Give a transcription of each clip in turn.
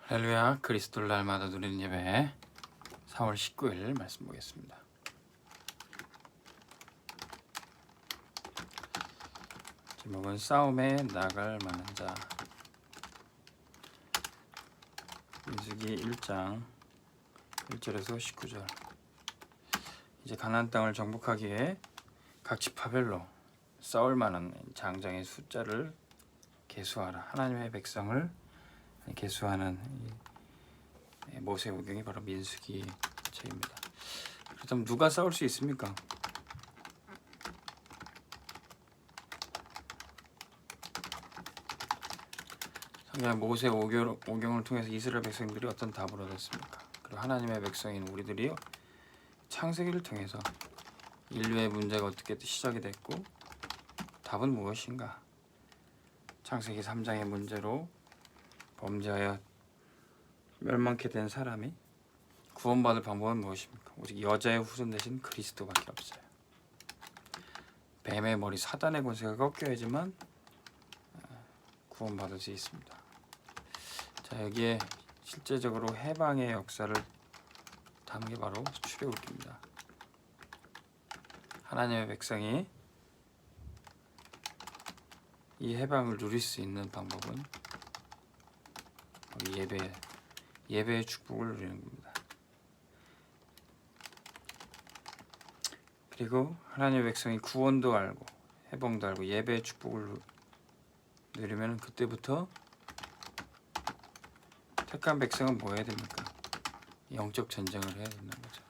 할렐루야. 그리스도를 날마다 누리는 예배 4월 19일 말씀 보겠습니다. 제목은 싸움에 나갈 만한 자. 민수기 1장 1절에서 19절. 이제 가나안 땅을 정복하기 위해 각 지파별로 싸울 만한 장장의 숫자를 계수하라. 하나님의 백성을 계수하는 모세 오경이 바로 민수기 책입니다. 그렇다면 누가 싸울 수 있습니까? 성경 모세 오경을 통해서 이스라엘 백성들이 어떤 답을 얻었습니까? 그리고 하나님의 백성인 우리들이 창세기를 통해서 인류의 문제가 어떻게 시작이 됐고 답은 무엇인가? 창세기 3장의 문제로 범죄하여 멸망케 된 사람이 구원받을 방법은 무엇입니까? 오직 여자의 후손 대신 그리스도밖에 없어요. 뱀의 머리 사단의 권세가 꺾여야지만 구원받을 수 있습니다. 자, 여기에 실제적으로 해방의 역사를 담은 게 바로 출애굽기입니다. 하나님의 백성이 이 해방을 누릴 수 있는 방법은 예배의 축복을 누리는 겁니다. 그리고 하나님의 백성이 구원도 알고 해방도 알고 예배의 축복을 누리면 그때부터 택한 백성은 뭐 해야 됩니까? 영적 전쟁을 해야 된다는 거죠.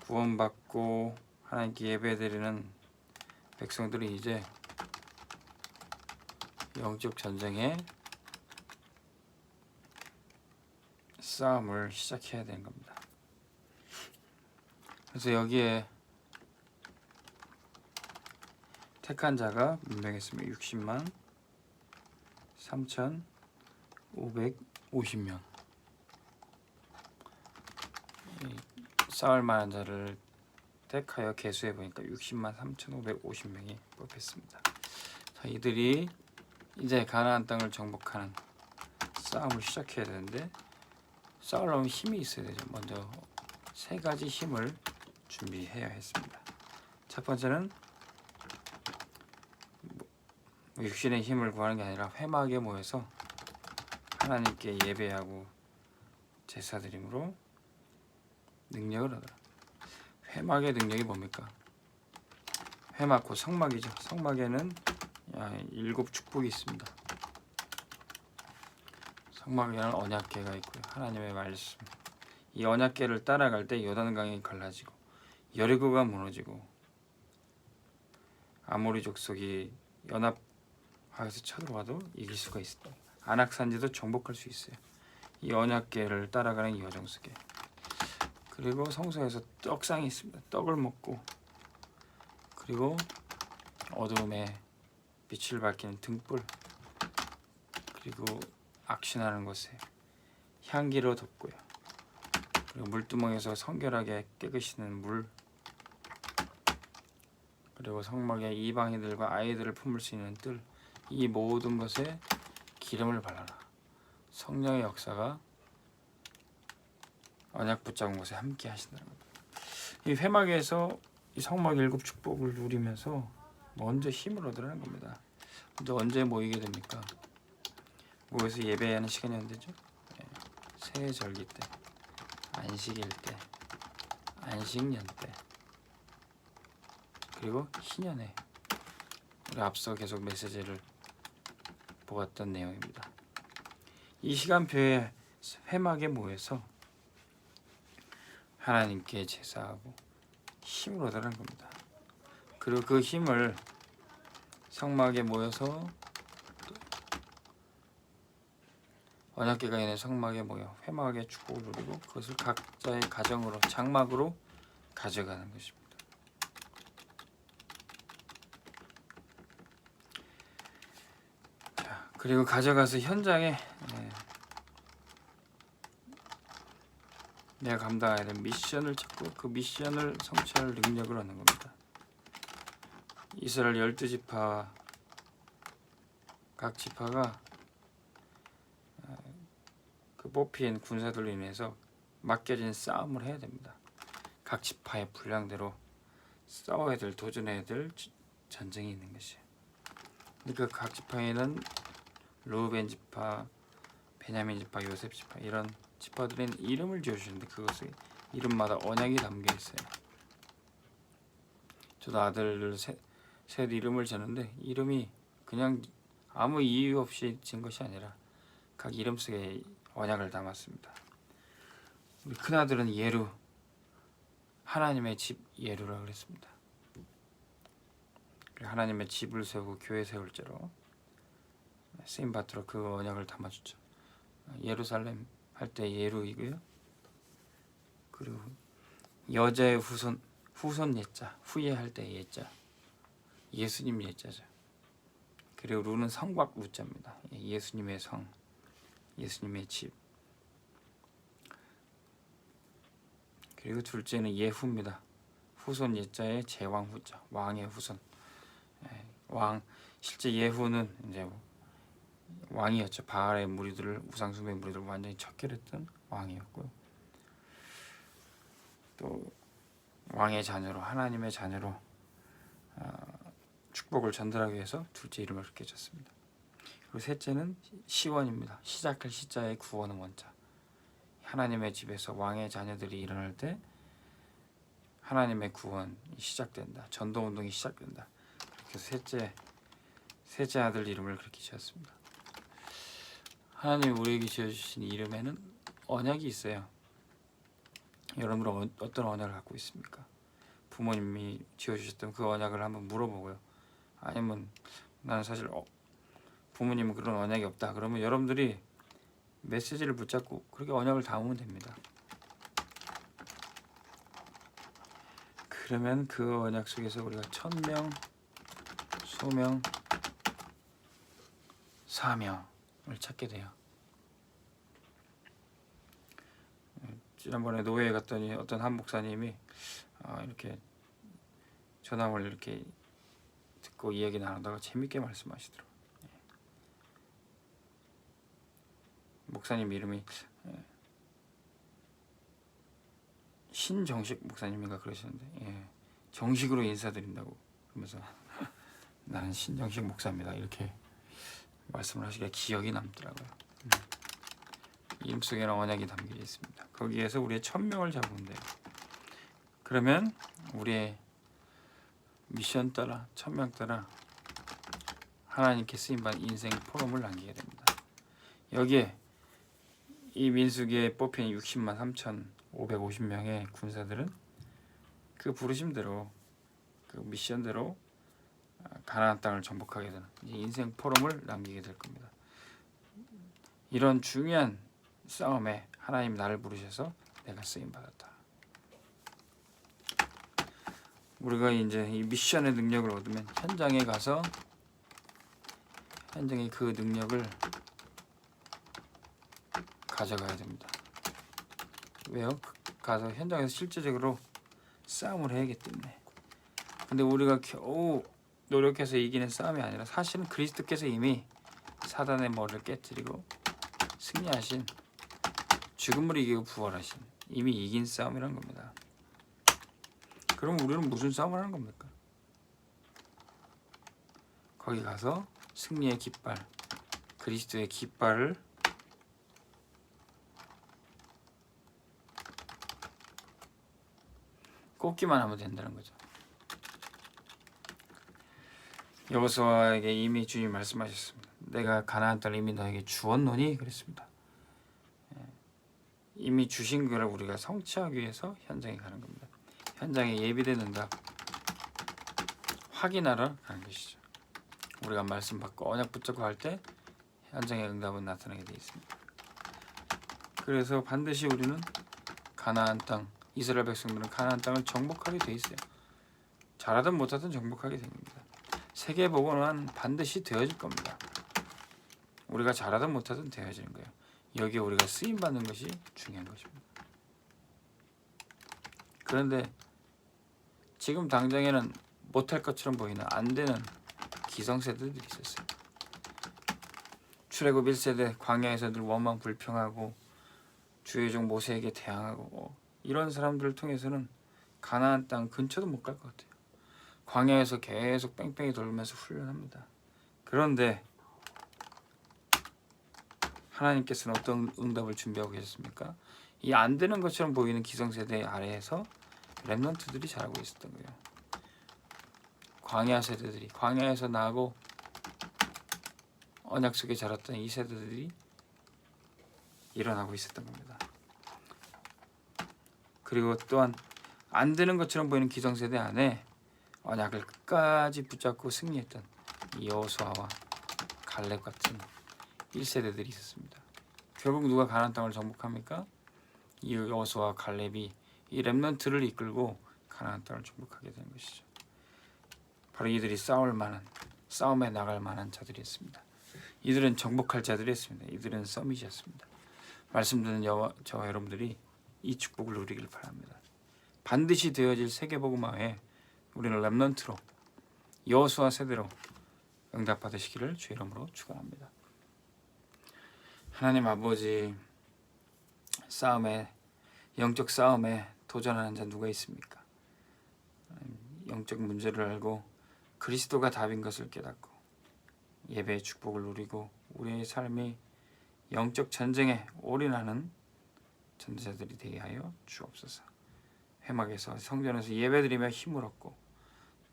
구원받고 하나님께 예배드리는 백성들이 이제 영적 전쟁에 싸움을 시작해야 되는 겁니다. 그래서 여기에 택한 자가 몇 명이었습니까? 60만 3,550명. 싸울 만한 자를 택하여 계수해 보니까 60만 3,550명이 뽑혔습니다. 자, 이들이 이제 가나안 땅을 정복하는 싸움을 시작해야 되는데 싸우려면 힘이 있어야 되죠. 먼저 세 가지 힘을 준비해야 했습니다. 첫 번째는 육신의 힘을 구하는 게 아니라 회막에 모여서 하나님께 예배하고 제사드림으로 능력을 얻어라. 회막의 능력이 뭡니까? 회막 곧 성막이죠. 성막에는 7 축복이 있습니다. 성막에는 언약궤가 있고요. 하나님의 말씀. 이 언약궤를 따라갈 때 요단강이 갈라지고 여리고가 무너지고 아모리 족속이 연합하여서 쳐들어와도 이길 수가 있다. 안악산지도 정복할 수 있어요. 이 언약궤를 따라가는 이 여정 속에. 그리고 성소에서 떡상이 있습니다. 떡을 먹고 그리고 어두움에 빛을 밝히는 등불 그리고 악신하는 곳에 향기로 덮고요. 그리고 물두멍에서 성결하게 깨끗이는 물 그리고 성막에 이방인들과 아이들을 품을 수 있는 뜰 이 모든 것에 기름을 발라라. 성령의 역사가 언약 붙잡은 곳에 함께 하신다는 겁니다. 이 회막에서 이 성막 7 축복을 누리면서 먼저 힘을 얻으라는 겁니다. 근데 언제 모이게 됩니까? 모여서 예배하는 시간이 언제죠? 새해 절기 때, 안식일 때, 안식년 때, 그리고 희년에 우리 앞서 계속 메시지를 보았던 내용입니다. 이 시간표에 회막에 모여서 하나님께 제사하고 힘을 얻으라는 겁니다. 그리고 그 힘을 성막에 모여서 언약궤가 있는 성막에 모여 회막의 축복을 누리고 그것을 각자의 가정으로 장막으로 가져가는 것입니다. 자, 그리고 가져가서 현장에 내가 감당해야 될 미션을 찾고 그 미션을 성취할 능력을 얻는 겁니다. 이스라엘 12지파 각 지파가 그 뽑힌 군사들로 인해서 맡겨진 싸움을 해야 됩니다. 각 지파의 분량대로 싸워야 될, 도전해야 될 전쟁이 있는 것이에요. 그러니까 각 지파에는 르우벤 지파, 베냐민 지파, 요셉 지파 이런 지파들은 이름을 지어주시는데 그것이 이름마다 언약이 담겨 있어요. 저도 아들들 셋 이름을 지었는데 이름이 그냥 아무 이유 없이 지은 것이 아니라 각 이름 속에 언약을 담았습니다. 우리 큰아들은 예루, 하나님의 집 예루라고 그랬습니다. 하나님의 집을 세우고 교회 세울 죄로 쓰임 받도록 그 언약을 담아주죠. 예루살렘 할 때 예루이고요. 그리고 여자의 후손 예자, 후예할 때 예자, 예수님 예자죠. 그리고 루는 성곽 루자입니다. 예수님의 성, 예수님의 집. 그리고 둘째는 예후입니다. 후손 예자의 제왕 후자, 왕의 후손. 왕, 실제 예후는 이제 왕이었죠. 바알의 무리들을, 우상숭배 무리들을 완전히 척결했던 왕이었고요. 또 왕의 자녀로, 하나님의 자녀로 축복을 전달하기 위해서 둘째 이름을 그렇게 졌습니다. 그리고 셋째는 시원입니다. 시작할 시자의 구원은 원자. 하나님의 집에서 왕의 자녀들이 일어날 때 하나님의 구원이 시작된다. 전도운동이 시작된다. 그래서 셋째 아들 이름을 그렇게 지었습니다. 하나님이 우리에게 지어주신 이름에는 언약이 있어요. 여러분들은 어떤 언약을 갖고 있습니까? 부모님이 지어주셨던 그 언약을 한번 물어보고요. 아니면 나는 사실 부모님은 그런 언약이 없다. 그러면 여러분들이 메시지를 붙잡고 그렇게 언약을 담으면 됩니다. 그러면 그 언약 속에서 우리가 천명, 소명, 사명을 찾게 돼요. 지난번에 노예에 갔더니 어떤 한 목사님이 이렇게 전함을 이렇게 듣고 이야기 나누다가 재밌게 말씀하시더라고요. 목사님 이름이 신정식 목사님인가 그러셨는데 정식으로 인사드린다고 그러면서 나는 신정식 목사입니다 이렇게 말씀을 하시기에 기억이 남더라고요. 이름 속에는 언약이 담겨 있습니다. 거기에서 우리의 천명을 잡으면 돼요. 그러면 우리의 미션 따라, 천명 따라 하나님께 쓰임받은 인생 포럼을 남기게 됩니다. 여기에 이 민수기에 뽑힌 60만 3,550명의 군사들은 그 부르심대로, 그 미션대로 가나안 땅을 정복하게 되는 인생 포럼을 남기게 될 겁니다. 이런 중요한 싸움에 하나님 나를 부르셔서 내가 쓰임 받았다. 우리가 이제 이 미션의 능력을 얻으면 현장에 가서 현장에 그 능력을 가져가야 됩니다. 왜요? 가서 현장에서 실제적으로 싸움을 해야기 때문에. 근데 우리가 겨우 노력해서 이기는 싸움이 아니라 사실은 그리스도께서 이미 사단의 머리를 깨뜨리고 승리하신, 죽음을 이기고 부활하신, 이미 이긴 싸움이란 겁니다. 그럼 우리는 무슨 싸움을 하는 겁니까? 거기 가서 승리의 깃발, 그리스도의 깃발을 꽂기만 하면 된다는 거죠. 여호수아에게 이미 주님이 말씀하셨습니다. 내가 가나안 땅을 이미 너에게 주었노니 그랬습니다. 이미 주신 것을 우리가 성취하기 위해서 현장에 가는 겁니다. 현장에 예비된 응답 확인하러 가는 것이죠. 우리가 말씀 받고 언약 붙잡고 할 때 현장의 응답은 나타나게 되어 있습니다. 그래서 반드시 우리는 가나안 땅, 이스라엘 백성들은 가나안 땅을 정복하게 되어 있어요. 잘하든 못하든 정복하게 됩니다. 세계 복음은 반드시 되어질 겁니다. 우리가 잘하든 못하든 되어지는 거예요. 여기에 우리가 쓰임 받는 것이 중요한 것입니다. 그런데 지금 당장에는 못할 것처럼 보이는 안 되는 기성세대들이 있었어요. 출애굽 1세대 광야에서 늘 원망 불평하고 주의 종 모세에게 대항하고 이런 사람들을 통해서는 가나안 땅 근처도 못 갈 것 같아요. 광야에서 계속 뺑뺑이 돌면서 훈련합니다. 그런데 하나님께서는 어떤 응답을 준비하고 계셨습니까? 이 안 되는 것처럼 보이는 기성세대 아래에서 렘넌트들이 자라고 있었던 거예요. 광야 세대들이, 광야에서 나고 언약 속에 자랐던 이 세대들이 일어나고 있었던 겁니다. 그리고 또한 안 되는 것처럼 보이는 기성세대 안에 언약을 끝까지 붙잡고 승리했던 이 여호수아와 갈렙 같은 1세대들이 있었습니다. 결국 누가 가나안 땅을 정복합니까? 이 여호수아와 갈렙이 이 렘넌트를 이끌고 가나안 땅을 정복하게 된 것이죠. 바로 이들이 싸움에 나갈 만한 자들이었습니다. 이들은 정복할 자들이었습니다. 이들은 서밋이었습니다. 말씀 듣는 저와 여러분들이 이 축복을 누리길 바랍니다. 반드시 되어질 세계복음화에 우리는 렘넌트로 여호수아 세대로 응답받으시기를 주의 이름으로 축원합니다. 하나님 아버지, 영적 싸움에 도전하는 자 누가 있습니까? 영적 문제를 알고 그리스도가 답인 것을 깨닫고 예배의 축복을 누리고 우리의 삶이 영적 전쟁에 올인하는 전도자들이 되게 하여 주옵소서. 회막에서 성전에서 예배드리며 힘을 얻고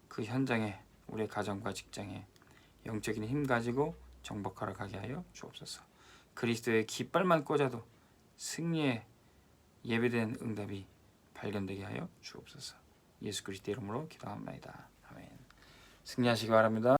그 현장에 우리의 가정과 직장에 영적인 힘 가지고 정복하러 가게 하여 주옵소서. 그리스도의 깃발만 꽂아도 승리의 예배된 응답이 발견되게 하여 주옵소서. 예수 그리스도 이름으로 기도합니다. 아멘. 승리하시기 바랍니다.